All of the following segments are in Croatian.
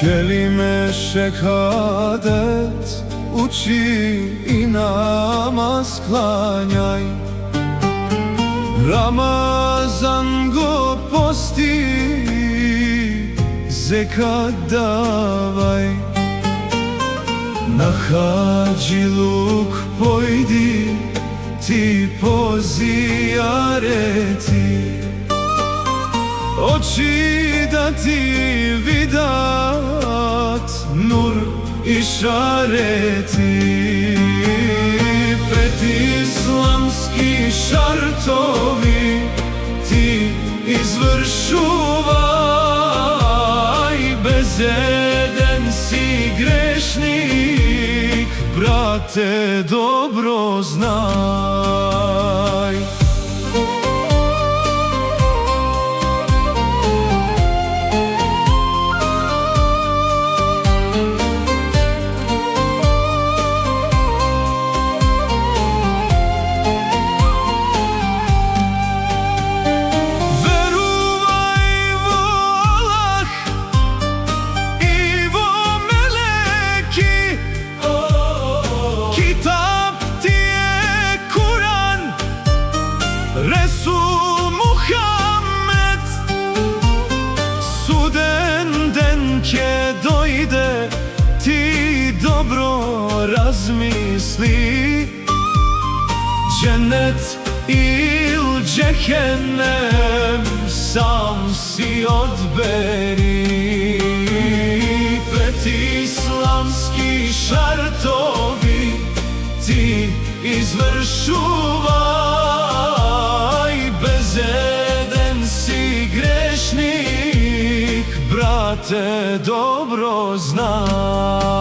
Kelime šehadet uči i namaz klanjaj, Ramazan go posti, zekat davaj. Na hađiluk pojdi ti po zijareti, oči da ti vidat nur i šareti. Pet islamski šartovi ti izvršuvaj, bezeden si grešnik, brate, dobro znaj. Resul Muhammed suden denke dojde, ti dobro razmisli, džennet il džehennem sam si odberi. Pet islamski šartovi ti izvršuvaj, bezeden si grešnik, brate, dobro znaj.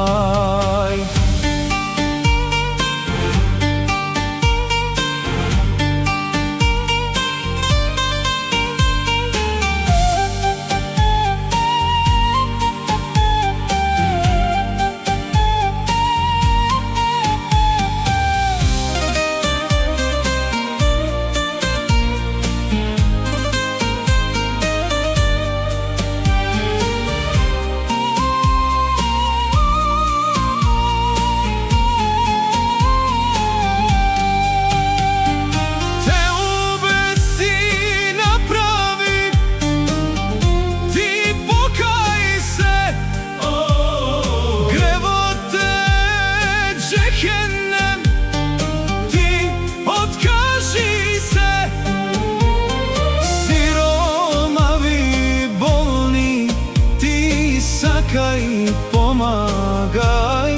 Pomagaj,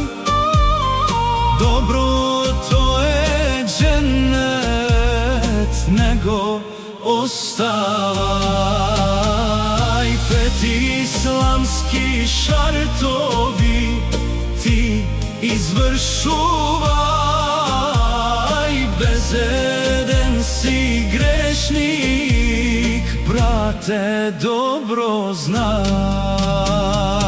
dobro to je džennet, nego ostavaj. Pet islamski šartovi ti izvršuvaj, bezeden si grešnik, brate, dobro znaj.